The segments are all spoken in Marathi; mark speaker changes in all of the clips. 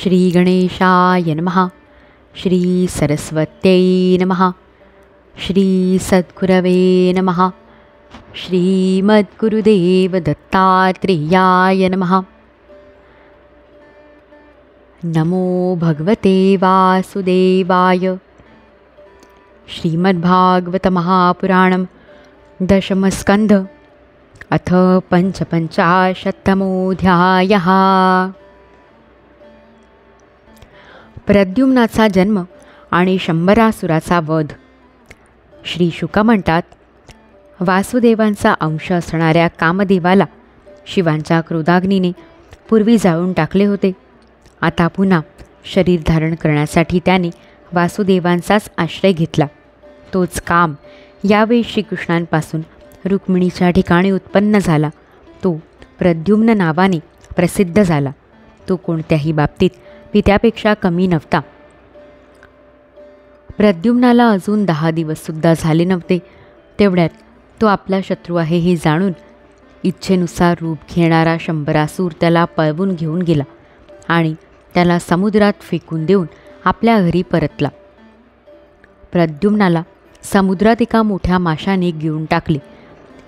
Speaker 1: श्री गणेशाय नमः. श्री सरस्वत्यै नमः. श्री सद्गुरवे नमः. श्रीमद्गुरुदेव दत्तात्रेयाय नमः. नमो भगवते वासुदेवाय. श्रीमद्भागवत महापुराणं दशमस्कन्ध अथ पंचपंचाशत्तमोऽध्यायः. प्रद्युम्नाचा जन्म आणि शंबरासुराचा वध. श्री शुक म्हणतात, वासुदेवांचा अंश असणाऱ्या कामदेवाला शिवांच्या क्रोधाग्नीने पूर्वी जाळून टाकले होते. आता पुन्हा शरीर धारण करण्यासाठी त्याने वासुदेवांचाच आश्रय घेतला. तोच काम यावेळी श्रीकृष्णांपासून रुक्मिणीच्या ठिकाणी उत्पन्न झाला. तो प्रद्युम्न नावाने प्रसिद्ध झाला. तो कोणत्याही बाबतीत पित्यापेक्षा कमी नव्हता. प्रद्युम्नाला अजून 10 दिवससुद्धा झाले नव्हते. तेवढ्यात तो आपला शत्रू आहे हे जाणून इच्छेनुसार रूप घेणारा शंबरासूर त्याला पळवून घेऊन गेला आणि त्याला समुद्रात फेकून देऊन आपल्या घरी परतला. प्रद्युम्नाला समुद्रात एका मोठ्या माशाने गिळून टाकले.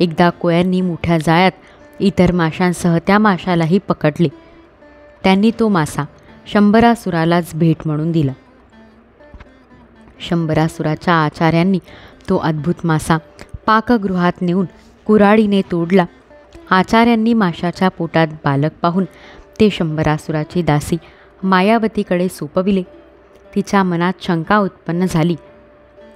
Speaker 1: एकदा कोळ्यांनी मोठ्या जाळ्यात इतर माशांसह त्या माशालाही पकडले. त्यांनी तो मासा शंबरासुरालाच भेट म्हणून दिला. शंबरासुराच्या आचार्यांनी तो अद्भुत मासा पाकगृहात नेऊन कुऱ्हाडीने तोडला. आचार्यांनी माशाच्या पोटात बालक पाहून ते शंबरासुराची दासी मायावतीकडे सोपविले. तिच्या मनात शंका उत्पन्न झाली.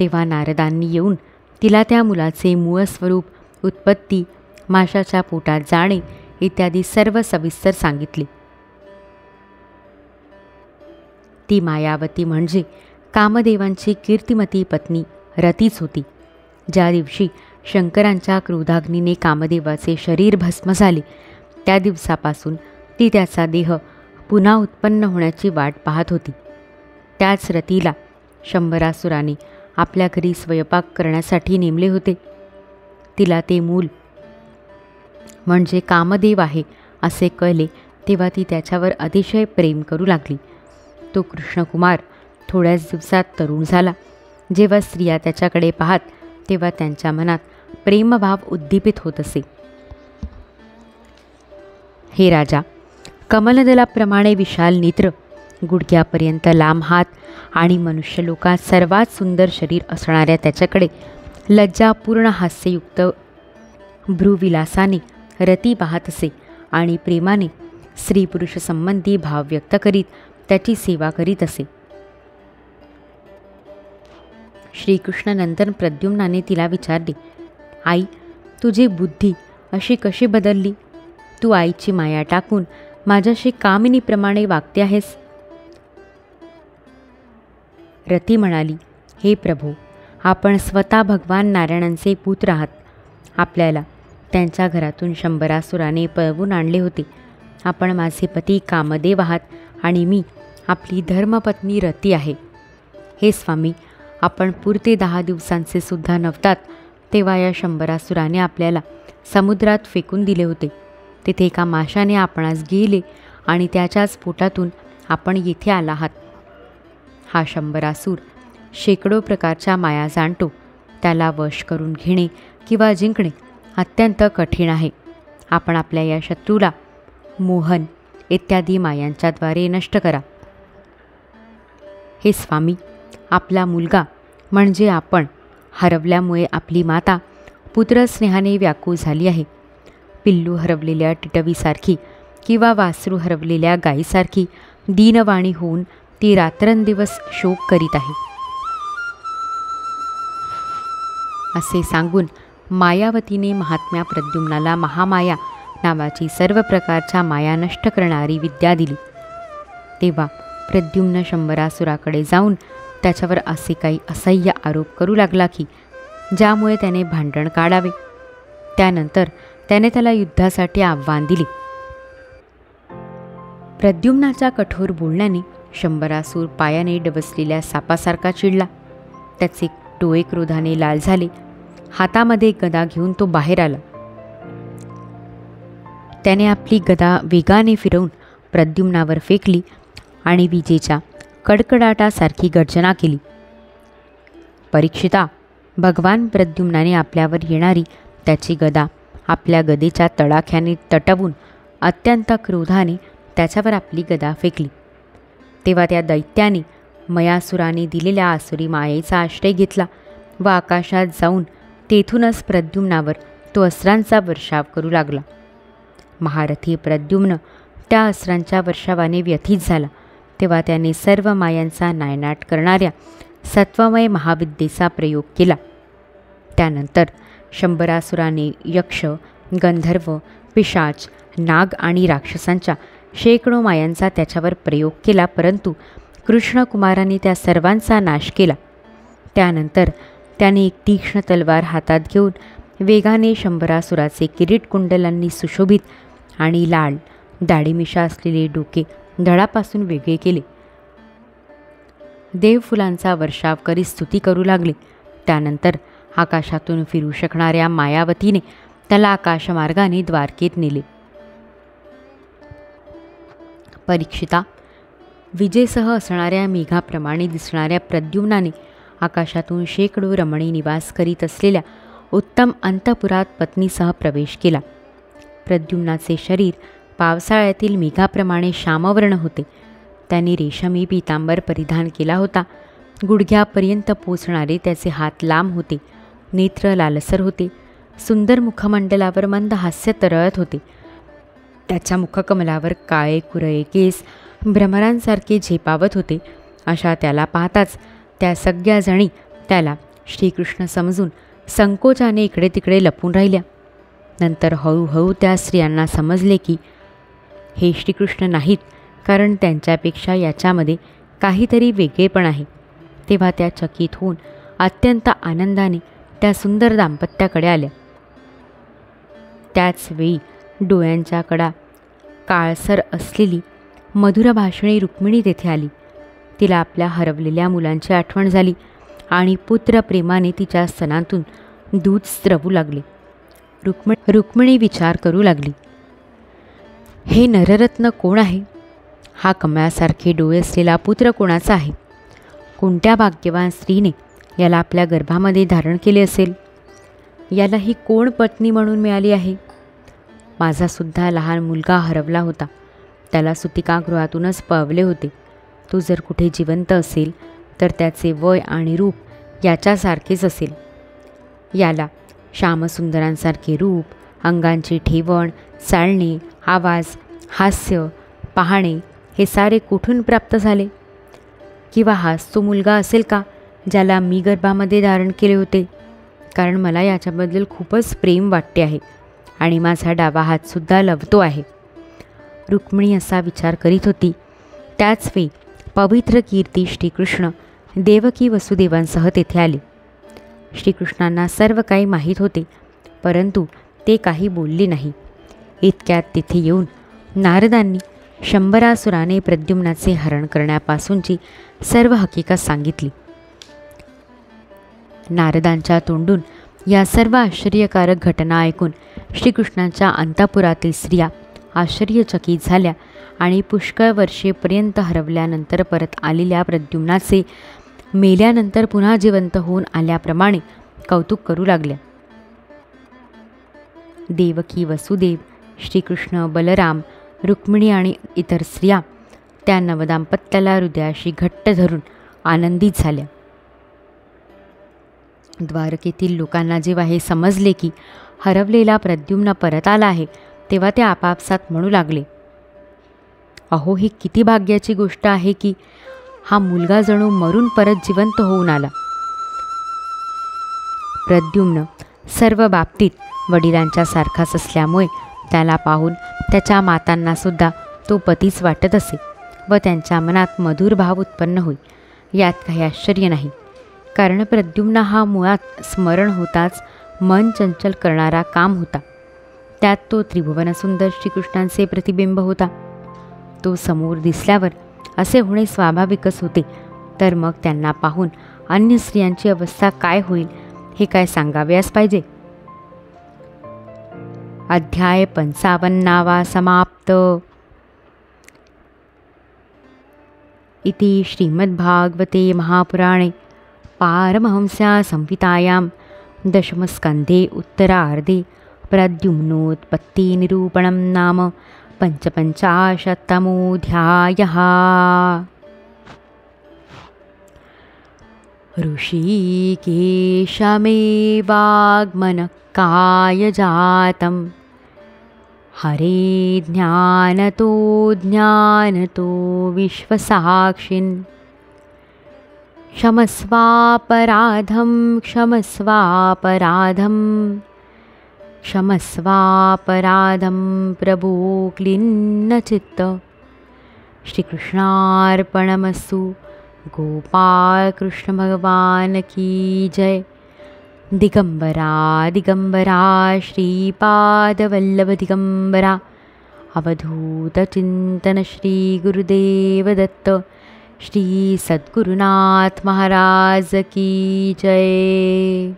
Speaker 1: तेव्हा नारदांनी येऊन तिला त्या मुलाचे मूळ स्वरूप, उत्पत्ती, माशाच्या पोटात जाणे इत्यादी सर्व सविस्तर सांगितले. ती मायावती म्हणजे कामदेवांची कीर्तिमती पत्नी रतीच होती. ज्या दिवशी शंकरांच्या क्रोधाग्नीने कामदेवाचे शरीर भस्म झाले त्या दिवसापासून ती त्याचा देह पुन्हा उत्पन्न होण्याची वाट पाहत होती. त्याच रतीला शंबरासुराने आपल्या घरी स्वयंपाक करण्यासाठी नेमले होते. तिला ते मूल म्हणजे कामदेव आहे असे कळले तेव्हा ती त्याच्यावर अतिशय प्रेम करू लागली. तो कृष्णकुमार थोड्याच दिवसात तरुण झाला. जेव्हा स्त्रिया त्याच्याकडे पाहत तेव्हा त्यांच्या मनात प्रेमभाव उद्दीपित होत असे. हे राजा, कमलदलाप्रमाणे विशाल नेत्र, गुडघ्यापर्यंत लांब हात आणि मनुष्यलोकात सर्वात सुंदर शरीर असणाऱ्या त्याच्याकडे लज्जापूर्ण हास्ययुक्त भ्रूविलासाने रती पाहत असे आणि प्रेमाने स्त्री पुरुष संबंधी भाव व्यक्त करीत त्याची सेवा करीत असे. श्रीकृष्ण नंतर प्रद्युम्नाने तिला विचारले, आई, तुझी बुद्धी अशी कशी बदलली? तू आईची माया टाकून माझ्याशी कामिनीप्रमाणे वागते आहेस. रती म्हणाली, हे प्रभू, आपण स्वतः भगवान नारायणांचे पुत्र आहात. आपल्याला त्यांच्या घरातून शंबरासुराने पळवून आणले होते. आपण माझे पती कामदेव आहात आणि मी आपली धर्मपत्नी रती आहे. हे स्वामी, आपण पुरते 10 दिवसांचे सुद्धा नव्हतात तेव्हा या शंबरासुराने आपल्याला समुद्रात फेकून दिले होते. तेथे एका माशाने आपणास गिळले आणि त्याच्याच पोटातून आपण येथे आला आहात. हा शंबरासूर शेकडो प्रकारच्या माया जाणतो. त्याला वश करून घेणे किंवा जिंकणे अत्यंत कठीण आहे. आपण आपल्या या शत्रूला मोहन इत्यादी मायांच्याद्वारे नष्ट करा. हे स्वामी, आपला मुलगा म्हणजे आपण हरवल्यामुळे आपली माता पुत्रस्नेहाने व्याकुळ झाली आहे. पिल्लू हरवलेल्या टिटवीसारखी किंवा वासरू हरवलेल्या गायीसारखी दीनवाणी होऊन ती रात्रंदिवस शोक करीत आहे. असे सांगून मायावतीने महात्म्या प्रद्युम्नाला महामाया नावाची सर्व प्रकारच्या माया नष्ट करणारी विद्या दिली. तेव्हा प्रद्युम्न शंबरासुराकडे जाऊन त्याच्यावर असे काही असह्य आरोप करू लागला की ज्यामुळे त्याने भांडण काढावे. त्यानंतर त्याने त्याला युद्धासाठी आव्हान दिले. प्रद्युम्नाच्या कठोर बोलण्याने शंबरासूर पायाने डबसलेल्या सापासारखा चिडला. त्याचे डोळे क्रोधाने लाल झाले. हातामध्ये गदा घेऊन तो बाहेर आला. त्याने आपली गदा वेगाने फिरवून प्रद्युम्नावर फेकली आणि विजेच्या कडकडाटासारखी गर्जना केली. परीक्षिता, भगवान प्रद्युम्नाने आपल्यावर येणारी त्याची गदा आपल्या गदेच्या तडाख्याने तटवून अत्यंत क्रोधाने त्याच्यावर आपली गदा फेकली. तेव्हा त्या दैत्याने मयासुराने दिलेल्या आसुरी मायेचा आश्रय घेतला व आकाशात जाऊन तेथूनच प्रद्युम्नावर तो अस्त्रांचा वर्षाव करू लागला. महारथी प्रद्युम्न त्या अस्त्रांच्या वर्षावाने व्यथित झाला. तेव्हा त्याने सर्व मायांचा नायनाट करणाऱ्या सत्वमय महाविद्येचा प्रयोग केला. त्यानंतर शंबरासुराने यक्ष, गंधर्व, पिशाच, नाग आणि राक्षसांच्या शेकडो मायांचा त्याच्यावर प्रयोग केला, परंतु कृष्णकुमाराने त्या सर्वांचा नाश केला. त्यानंतर त्याने एक तीक्ष्ण तलवार हातात घेऊन वेगाने शंबरासुराचे किरीट कुंडलांनी सुशोभित आणि लाल दाढीमिशा असलेले डोके धडापासून वेगळे केले. देवफुलांचा वर्षाव करीत स्तुती करू लागले. त्यानंतर आकाशातून फिरू शकणाऱ्या मायावतीने त्याला आकाशमार्गाने द्वारकेत नेले. परीक्षिता, विजेसह असणाऱ्या मेघाप्रमाणे दिसणाऱ्या प्रद्युम्नाने आकाशातून शेकडो रमणी निवास करीत असलेल्या उत्तम अंतपुरात पत्नीसह प्रवेश केला. प्रद्युम्नाचे शरीर पावसाळ्यातील मेघाप्रमाणे श्यामवर्ण होते. त्याने रेशमी पीतांबर परिधान केला होता. गुडघ्यापर्यंत पोचणारे त्याचे हात लांब होते. नेत्र लालसर होते. सुंदर मुखमंडलावर मंद हास्य तरळत होते. त्याच्या मुखकमलावर काळे कुरळे केस भ्रमरांसारखे झेपावत होते. अशा त्याला पाहताच त्या सगळ्या जणी त्याला श्रीकृष्ण समजून संकोचाने इकडे तिकडे लपून राहिल्या. नंतर हळूहळू त्या स्त्रियांना समजले की हे श्रीकृष्ण नाहीत, कारण त्यांच्यापेक्षा याच्यामध्ये काहीतरी वेगळेपण आहे. तेव्हा त्या चकित होऊन अत्यंत आनंदाने त्या सुंदर दाम्पत्याकडे आल्या. त्याच वेळी डोळ्यांच्या कडा काळसर असलेली मधुरभाषिणी रुक्मिणी तेथे आली. तिला आपल्या हरवलेल्या मुलांची आठवण झाली आणि पुत्रप्रेमाने तिच्या स्तनातून दूध स्त्रवू लागले. रुक्मिणी विचार करू लागली, हे नररत्न कोण आहे? हा कमळासारखे डोळे असलेला पुत्र कोणाचा आहे? कोणत्या भाग्यवान स्त्रीने याला आपल्या गर्भामध्ये धारण केले असेल? याला ही कोण पत्नी म्हणून मिळाली आहे? माझासुद्धा लहान मुलगा हरवला होता. त्याला सुतिकागृहातूनच पळवले होते. तो जर कुठे जिवंत असेल तर त्याचे वय आणि रूप याच्यासारखेच असेल. याला श्यामसुंदरांसारखे रूप, अंगांची ठेवण, चालणे, आवाज, हास्य, पाहणे हे सारे कुठून प्राप्त झाले? किंवा हाच तो मुलगा असेल का ज्याला मी गर्भामध्ये धारण केले होते? कारण मला याच्याबद्दल खूपच प्रेम वाटते आहे आणि माझा डावा हातसुद्धा लवतो आहे. रुक्मिणी असा विचार करीत होती. त्याच वेळी पवित्र कीर्ती श्रीकृष्ण देवकी वसुदेवांसह तेथे आले. श्रीकृष्णांना सर्व काही माहीत होते, परंतु ते काही बोलले नाही. इतक्यात तिथे येऊन नारदांनी शंबरासुराने प्रद्युम्नाचे हरण करण्यापासूनची सर्व हकीकत सांगितली. नारदांच्या तोंडून या सर्व आश्चर्यकारक घटना ऐकून श्रीकृष्णांच्या अंतपुरातील स्त्रिया आश्चर्यचकित झाल्या आणि पुष्कळ वर्षेपर्यंत हरवल्यानंतर परत आलेल्या प्रद्युम्नाचे मेल्यानंतर पुन्हा जिवंत होऊन आल्याप्रमाणे कौतुक करू लागल्या. देवकी, वसुदेव, श्रीकृष्ण, बलराम, रुक्मिणी आणि इतर स्त्रिया त्या नवदाम्पत्याला हृदयाशी घट्ट धरून आनंदित झाल्या. द्वारकेतील लोकांना जेव्हा हे समजले की हरवलेला प्रद्युम्न परत आला आहे, तेव्हा ते आपापसात म्हणू लागले, अहो, ही किती भाग्याची गोष्ट आहे की हा मुलगा जणू मरून परत जिवंत होऊन आला. प्रद्युम्न सर्व बाबतीत वडिलांच्या सारखाच असल्यामुळे त्याला पाहून त्याच्या मातांनासुद्धा तो पतीच वाटत असे व त्यांच्या मनात मधुर भाव उत्पन्न होई. यात काही आश्चर्य नाही, कारण प्रद्युम्न हा मुळात स्मरण होताच मन चंचल करणारा काम होता. त्यात तो त्रिभुवनसुंदर श्रीकृष्णांचे प्रतिबिंब होता. तो समोर दिसल्यावर असे होणे स्वाभाविकच होते, तर मग त्यांना पाहून अन्य स्त्रियांची अवस्था काय होईल हे काय सांगावयास पाहिजे. अध्याय 55 समाप्त. इति श्रीमद्भागवते महापुराणे पारमहंस्या संहितायां दशमस्कन्धे उत्तरार्धे प्रद्युम्नोत्पत्तिनिरूपणं नाम पञ्चपञ्चाशत्तमोऽध्यायः। ऋषिकेशमेवाग्मनकायजातं हरे ज्ञानतो विश्वसाक्षिन् क्षमस्वापराधं प्रभो क्लिन्नचित्त। श्रीकृष्णार्पणमस्तु। गोपाल कृष्ण भगवान की जय। दिगंबरा दिगंबरा श्रीपादवल्लभ दिगंबरा अवधूत चिंतन श्री गुरुदेव दत्त। श्री सद्गुरुनाथ महाराज की जय।